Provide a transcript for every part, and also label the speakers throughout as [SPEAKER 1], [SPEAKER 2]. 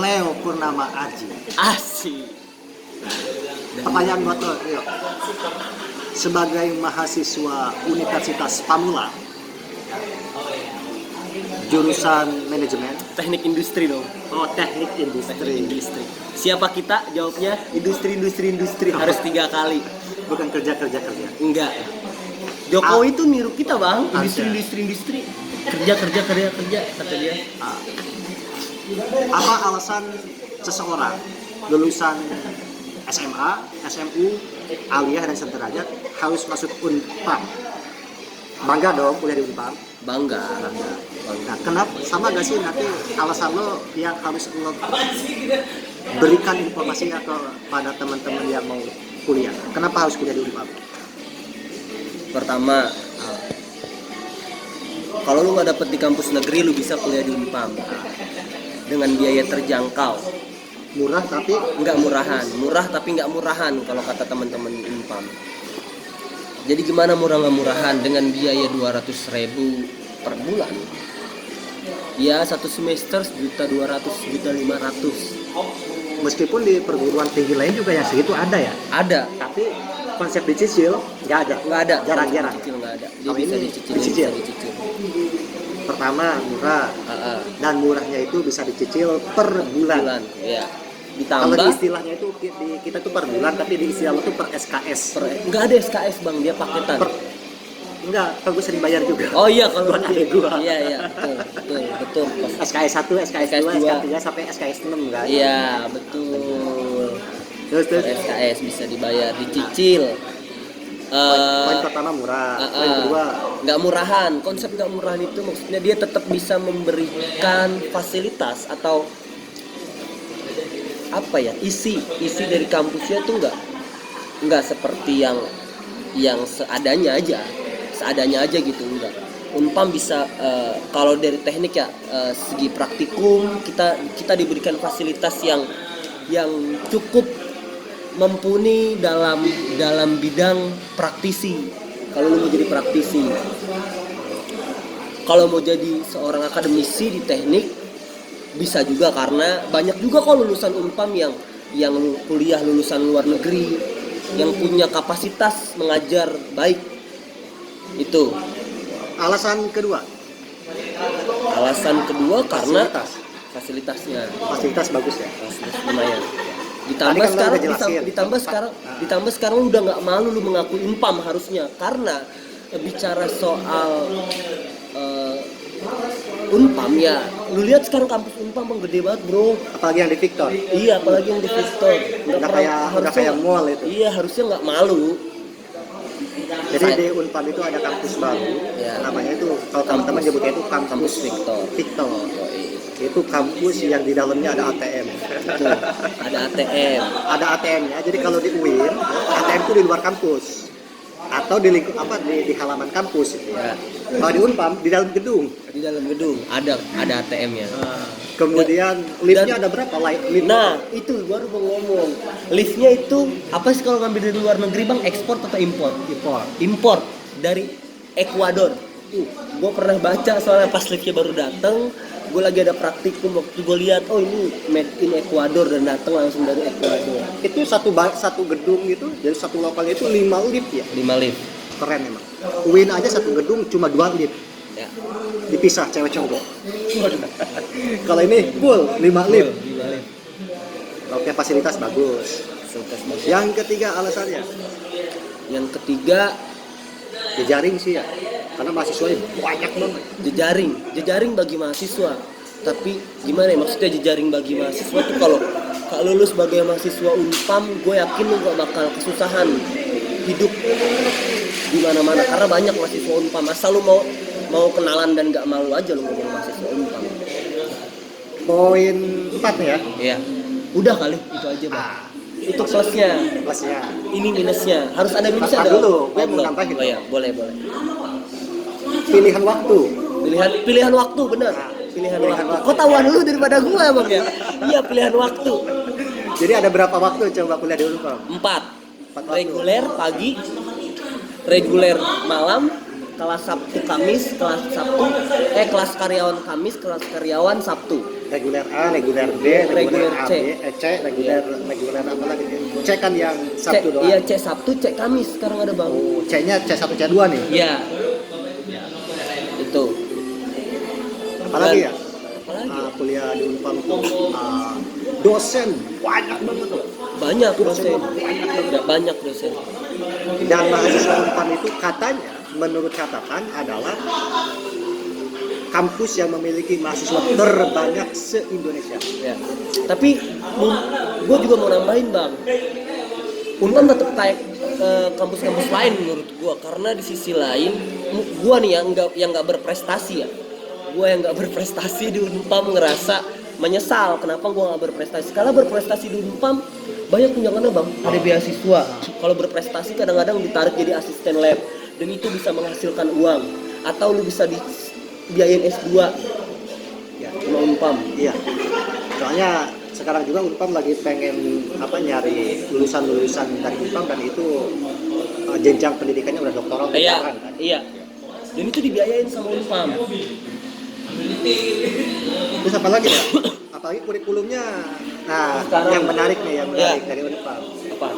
[SPEAKER 1] Leo Purnama Aji.
[SPEAKER 2] Asik.
[SPEAKER 1] Pertanyaan buat lo, Leo. Sebagai mahasiswa Universitas Pamula, jurusan manajemen,
[SPEAKER 2] Teknik industri dong.
[SPEAKER 1] teknik
[SPEAKER 2] Teknik
[SPEAKER 1] industri,
[SPEAKER 2] industri. Siapa kita? Jawabnya industri. Harus 3 kali.
[SPEAKER 1] bukan kerja.
[SPEAKER 2] Enggak. Jokowi itu niru kita bang.
[SPEAKER 1] Ada.
[SPEAKER 2] Industri. Kerja kata dia.
[SPEAKER 1] Ah. Apa alasan seseorang lulusan SMA, SMU, Aliyah dan sederajat harus masuk Unpam? Bangga dong kuliah di Unpam.
[SPEAKER 2] Bangga.
[SPEAKER 1] Nah, kenapa sama gak sih nanti alasan lo yang harus lo berikan informasi kepada teman-teman yang mau kuliah? Kenapa harus kuliah di Unpam?
[SPEAKER 2] Pertama, kalau lu nggak dapet di kampus negeri, lu bisa kuliah di Unpam dengan biaya terjangkau.
[SPEAKER 1] Murah tapi
[SPEAKER 2] Nggak murah tapi nggak murahan kalau kata teman-teman Unpam. Jadi gimana murah nggak murahan dengan biaya 200.000 per bulan? Ya 1 semester 1.200.000, 1.500.000.
[SPEAKER 1] meskipun di perguruan tinggi lain juga yang segitu ada ya.
[SPEAKER 2] Ada,
[SPEAKER 1] Tapi konsep dicicil nggak ada.
[SPEAKER 2] nggak ada.
[SPEAKER 1] Jarang-jarang.
[SPEAKER 2] Dicicil nggak ada. Dia
[SPEAKER 1] Kalau
[SPEAKER 2] bisa
[SPEAKER 1] ini
[SPEAKER 2] dicicil.
[SPEAKER 1] dicicil.
[SPEAKER 2] Bisa dicicil.
[SPEAKER 1] Pertama murah dan murahnya itu bisa dicicil per bulan.
[SPEAKER 2] Bulan, ya.
[SPEAKER 1] Kalau
[SPEAKER 2] Ditambah
[SPEAKER 1] di istilahnya itu kita tuh per bulan, tapi di istilah lo tuh per SKS.
[SPEAKER 2] nggak ada SKS bang, dia paketan.
[SPEAKER 1] Enggak, kalau gue sering bayar juga.
[SPEAKER 2] Oh iya kalau
[SPEAKER 1] Buat adik gua.
[SPEAKER 2] Iya betul.
[SPEAKER 1] SKS 1, SKS 2,
[SPEAKER 2] SKS 2.
[SPEAKER 1] SKS 3 sampai SKS 6 kan.
[SPEAKER 2] Iya betul.
[SPEAKER 1] Terus
[SPEAKER 2] SKS bisa dibayar, dicicil.
[SPEAKER 1] poin pertama murah. Poin kedua
[SPEAKER 2] Nggak murahan. Konsep nggak murahan itu maksudnya dia tetap bisa memberikan fasilitas atau apa ya, isi dari kampusnya tuh nggak seperti yang seadanya aja gitu, enggak. Unpam bisa kalau dari teknik ya segi praktikum kita diberikan fasilitas yang cukup mumpuni dalam bidang praktisi. Kalau lu mau jadi praktisi, kalau mau jadi seorang akademisi di teknik bisa juga, karena banyak juga kok lulusan Unpam yang kuliah lulusan luar negeri yang punya kapasitas mengajar baik. Itu
[SPEAKER 1] alasan kedua
[SPEAKER 2] karena fasilitasnya
[SPEAKER 1] bagus ya.
[SPEAKER 2] lumayan.
[SPEAKER 1] Tadi kan lo udah jelasin.
[SPEAKER 2] Ditambah sekarang lu udah nggak malu lu mengakui Unpam harusnya, karena bicara soal Unpam ya, lu lihat sekarang kampus Unpam gede banget bro.
[SPEAKER 1] Apalagi yang di Victor.
[SPEAKER 2] Iya, apalagi yang di Victor.
[SPEAKER 1] Udah kayak mall itu.
[SPEAKER 2] Iya, harusnya nggak malu.
[SPEAKER 1] Jadi di Unpam itu ada kampus baru.
[SPEAKER 2] Ya.
[SPEAKER 1] Namanya itu kalau teman-teman nyebutnya itu kampus
[SPEAKER 2] Victor.
[SPEAKER 1] Itu kampus yang di dalamnya ada ATM.
[SPEAKER 2] Betul. Ada ATM.
[SPEAKER 1] Ada ATM-nya. Jadi kalau di UIN, ATM itu di luar kampus atau di halaman kampus gitu ya. Kalau di Unpam di dalam gedung.
[SPEAKER 2] Di dalam gedung ada ATM-nya.
[SPEAKER 1] Kemudian liftnya ada berapa? Lift.
[SPEAKER 2] Nah, itu baru mau ngomong. Liftnya itu apa sih kalau ngambil dari luar negeri bang? Ekspor atau impor? Impor dari Ekuador. Gue pernah baca soalnya pas liftnya baru datang. Gue lagi ada praktikum, waktu gue lihat, oh ini made in Ekuador dan datang langsung dari Ekuador.
[SPEAKER 1] Itu satu gedung itu, jadi satu lokalnya itu 5 lift ya.
[SPEAKER 2] 5 lift.
[SPEAKER 1] Keren emang. UIN aja satu gedung cuma 2 lift.
[SPEAKER 2] Ya.
[SPEAKER 1] Dipisah cewek cowok. Kalau ini full 5 lift. Oke, fasilitas bagus. Yang ketiga alasannya?
[SPEAKER 2] Yang ketiga
[SPEAKER 1] Jejaring sih ya. Karena mahasiswanya banyak banget.
[SPEAKER 2] Jejaring bagi mahasiswa. Tapi gimana ya maksudnya jejaring bagi mahasiswa tuh, kalau lulus sebagai mahasiswa Unpam, gue yakin lu gak bakal kesusahan hidup di mana-mana, karena banyak mahasiswa Unpam. Asal lu mau kenalan dan gak malu aja lu ngomong mahasiswa Unpam.
[SPEAKER 1] Poin 4 ya.
[SPEAKER 2] Iya. Udah kali itu aja bang. Itu plusnya. Ini minusnya. Harus ada minusnya.
[SPEAKER 1] Ada dulu. Gue mau nambahin.
[SPEAKER 2] Oh iya, boleh.
[SPEAKER 1] Pilihan waktu.
[SPEAKER 2] Pilihan waktu benar. Pilihan waktu. Kok tahuan lu daripada gue bang ya? Iya, pilihan waktu.
[SPEAKER 1] Jadi ada berapa waktu coba kuliah di Unpam?
[SPEAKER 2] 4. Reguler pagi, reguler malam, kelas Sabtu Kamis, kelas karyawan Kamis, kelas karyawan Sabtu.
[SPEAKER 1] reguler A, reguler B,
[SPEAKER 2] Reguler
[SPEAKER 1] A,
[SPEAKER 2] C.
[SPEAKER 1] B, C, reguler apa lagi? C kan yang
[SPEAKER 2] C,
[SPEAKER 1] Sabtu doang.
[SPEAKER 2] iya C Sabtu, C Kamis sekarang ada bang.
[SPEAKER 1] Oh, C-nya C1, C2 nih.
[SPEAKER 2] Iya. Itu.
[SPEAKER 1] Apalagi ya?
[SPEAKER 2] Apalagi?
[SPEAKER 1] Kuliah di Unpam tuh dosen banyak banget loh.
[SPEAKER 2] Banyak dosen. Banyak dosen.
[SPEAKER 1] Dan mahasiswa Unpam itu katanya menurut catatan adalah kampus yang memiliki mahasiswa terbanyak se-Indonesia.
[SPEAKER 2] Ya. Tapi gue juga mau nambahin bang, Unpam tetap kayak kampus-kampus lain menurut gue, karena di sisi lain gue nih yang nggak berprestasi ya, gue yang nggak berprestasi di Unpam ngerasa menyesal kenapa gue nggak berprestasi. Kalau berprestasi di Unpam banyak tunjangannya bang, ada beasiswa. Kalau berprestasi kadang-kadang ditarik jadi asisten lab dan itu bisa menghasilkan uang, atau lu bisa biayain S2
[SPEAKER 1] Ya,
[SPEAKER 2] sama Unpam.
[SPEAKER 1] iya. Soalnya sekarang juga Unpam lagi pengen nyari lulusan-lulusan dari Unpam dan itu jenjang pendidikannya udah doktoral
[SPEAKER 2] Iya,
[SPEAKER 1] kan.
[SPEAKER 2] iya. Dan itu dibiayain sama Unpam.
[SPEAKER 1] Terus apa lagi ya? Apalagi kurikulumnya. Nah,
[SPEAKER 2] Sekarang-
[SPEAKER 1] yang menarik nih,
[SPEAKER 2] Ya.
[SPEAKER 1] dari Unpam.
[SPEAKER 2] Apa?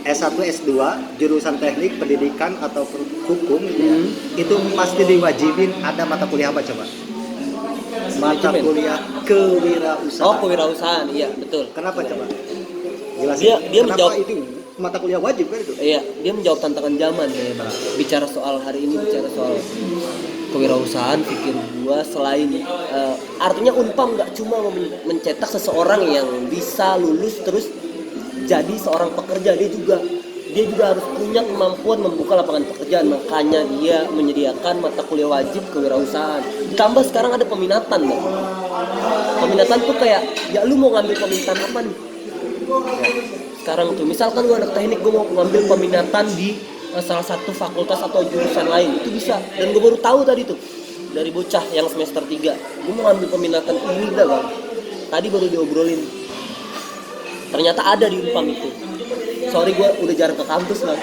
[SPEAKER 1] S1, S2, jurusan teknik, pendidikan ataupun hukum itu pasti diwajibin ada mata kuliah apa coba? Mata
[SPEAKER 2] Manajemen.
[SPEAKER 1] kuliah kewirausahaan.
[SPEAKER 2] Oh, kewirausahaan, iya betul.
[SPEAKER 1] Kenapa coba? Jelasin.
[SPEAKER 2] Dia
[SPEAKER 1] Kenapa
[SPEAKER 2] menjawab-
[SPEAKER 1] itu mata kuliah wajib kan itu?
[SPEAKER 2] Iya, dia menjawab tantangan zaman ya, Bang. Bicara soal hari ini, bicara soal kewirausahaan, pikir gua selain artinya Unpam nggak cuma mencetak seseorang yang bisa lulus terus jadi seorang pekerja, dia juga harus punya kemampuan membuka lapangan pekerjaan. Makanya dia menyediakan mata kuliah wajib kewirausahaan. Ditambah sekarang ada peminatan, Bang. Peminatan tuh kayak ya lu mau ngambil peminatan apa nih? Ya, sekarang tuh misalkan gue anak teknik, gue mau ngambil peminatan di salah satu fakultas atau jurusan lain, itu bisa. Dan gue baru tahu tadi tuh dari bocah yang semester 3, gue mau ngambil peminatan ini dah bang, tadi baru diobrolin, ternyata ada di Unpam itu. Sorry gue udah jarang ke kampus bang.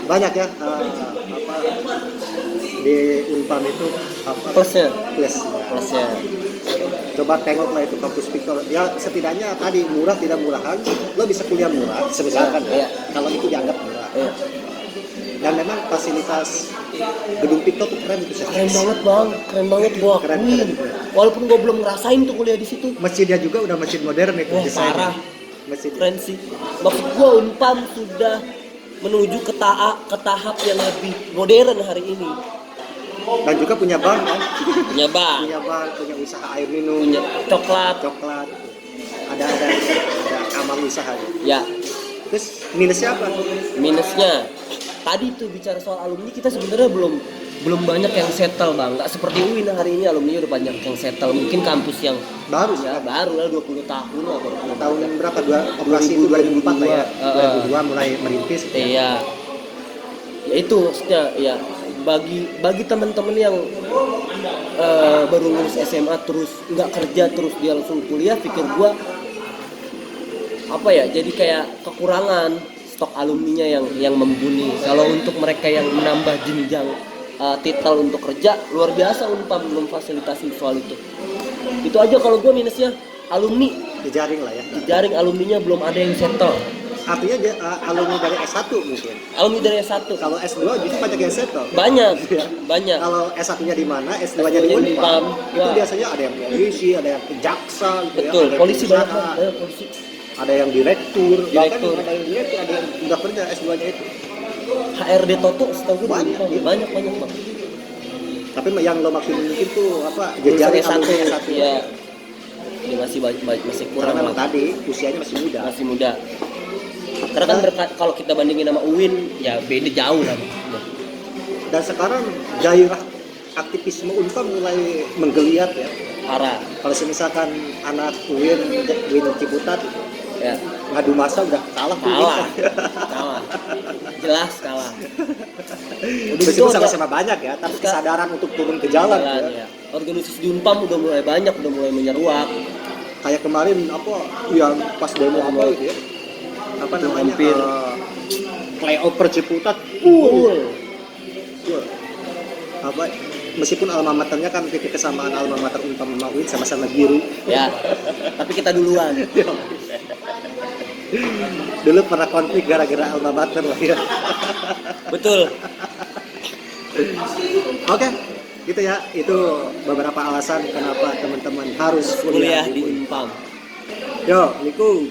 [SPEAKER 1] Banyak ya di Unpam itu
[SPEAKER 2] Plusnya
[SPEAKER 1] plusnya. Coba tengoklah itu kampus Victor. Ya setidaknya tadi murah tidak murahan, lo bisa kuliah murah misalkan
[SPEAKER 2] Iya.
[SPEAKER 1] kalau itu dianggap murah.
[SPEAKER 2] Iya.
[SPEAKER 1] Dan memang fasilitas gedung Victor tuh keren itu.
[SPEAKER 2] Keren banget bang, keren banget gua
[SPEAKER 1] Keren,
[SPEAKER 2] akuin.
[SPEAKER 1] keren.
[SPEAKER 2] Walaupun gua belum ngerasain tuh kuliah di situ.
[SPEAKER 1] Masjidnya juga udah masjid modern itu
[SPEAKER 2] Wah
[SPEAKER 1] desainnya.
[SPEAKER 2] parah,
[SPEAKER 1] Masjid.
[SPEAKER 2] keren sih. Maksud gua Unpam sudah menuju ke tahap yang lebih modern hari ini.
[SPEAKER 1] Dan juga punya bank kan?
[SPEAKER 2] Punya bank,
[SPEAKER 1] Punya bank, punya usaha air minum,
[SPEAKER 2] punya coklat,
[SPEAKER 1] coklat. Ada amal usaha.
[SPEAKER 2] ya.
[SPEAKER 1] Terus minusnya apa?
[SPEAKER 2] Minusnya tadi tuh bicara soal alumni, kita sebenarnya belum banyak yang settle bang. Nggak seperti UIN hari ini alumni udah banyak yang settle. Mungkin kampus yang
[SPEAKER 1] Baru
[SPEAKER 2] ya
[SPEAKER 1] sih.
[SPEAKER 2] baru lah 20 tahun lah baru.
[SPEAKER 1] Tahun berapa? Operasi itu 2004 lah ya. 2002 mulai merintis.
[SPEAKER 2] Iya. Ya itu maksudnya ya bagi teman-teman yang baru lulus SMA terus nggak kerja terus dia langsung kuliah, pikir gua apa ya, jadi kayak kekurangan stok alumninya yang membuni. Kalau untuk mereka yang menambah jenjang titel untuk kerja, luar biasa Unpam memfasilitasi soal itu. Itu aja kalau gua minusnya, alumni
[SPEAKER 1] Dijaring lah ya.
[SPEAKER 2] dijaring, alumninya belum ada yang settle.
[SPEAKER 1] Artinya dia alumni dari S1 mungkin.
[SPEAKER 2] Alumni dari S1
[SPEAKER 1] Kalau S2 justru banyak yang settle.
[SPEAKER 2] banyak
[SPEAKER 1] Iya.
[SPEAKER 2] banyak.
[SPEAKER 1] Kalau S1-nya di mana, S2-nya di
[SPEAKER 2] S2-nya di
[SPEAKER 1] Unpam.
[SPEAKER 2] Unpam.
[SPEAKER 1] Itu
[SPEAKER 2] Wah.
[SPEAKER 1] biasanya ada yang polisi, ada yang jaksa gitu
[SPEAKER 2] Betul,
[SPEAKER 1] ya. Ada yang
[SPEAKER 2] polisi banyak
[SPEAKER 1] pengusaha,
[SPEAKER 2] banget, banyak polisi.
[SPEAKER 1] ada yang direktur, bahkan
[SPEAKER 2] Direktur.
[SPEAKER 1] ada yang direktur, ada yang udah kerja S2-nya itu.
[SPEAKER 2] HRD Toto setahu gue
[SPEAKER 1] Banyak,
[SPEAKER 2] banyak,
[SPEAKER 1] iya.
[SPEAKER 2] banyak bang.
[SPEAKER 1] Tapi yang lo maksud mungkin tuh apa? Jejaring alumni S1.
[SPEAKER 2] ya. Dia masih masih kurang
[SPEAKER 1] Karena memang
[SPEAKER 2] lah.
[SPEAKER 1] tadi usianya masih muda.
[SPEAKER 2] Masih muda. Karena kan kalau kita bandingin sama UIN ya beda jauh lah.
[SPEAKER 1] Dan sekarang gairah aktivisme Unpam mulai menggeliat ya.
[SPEAKER 2] Parah.
[SPEAKER 1] Kalau misalkan anak UIN Ciputat
[SPEAKER 2] Ya.
[SPEAKER 1] ngadu masa udah kalah tuh.
[SPEAKER 2] Kalah. Jelas kalah. Udah
[SPEAKER 1] Meskipun
[SPEAKER 2] gitu
[SPEAKER 1] sama-sama banyak ya, tapi kesadaran untuk turun ke jalan ya.
[SPEAKER 2] ya. Organisasi di Unpam udah mulai banyak, udah mulai menyeruak.
[SPEAKER 1] Kayak kemarin apa yang pas demo apa gitu ya. Apa namanya?
[SPEAKER 2] Hampir.
[SPEAKER 1] Flyover Ciputat.
[SPEAKER 2] Full.
[SPEAKER 1] Apa meskipun alma maternya kan titik kesamaan alma mater Unpam sama UIN sama-sama biru.
[SPEAKER 2] Ya. Tapi kita duluan.
[SPEAKER 1] Dulu pernah konflik gara-gara alma mater lah ya.
[SPEAKER 2] Betul.
[SPEAKER 1] Oke, gitu ya. Itu beberapa alasan kenapa teman-teman harus
[SPEAKER 2] Kuliah
[SPEAKER 1] kuliah
[SPEAKER 2] di Unpam.
[SPEAKER 1] Yo, Assalamualaikum.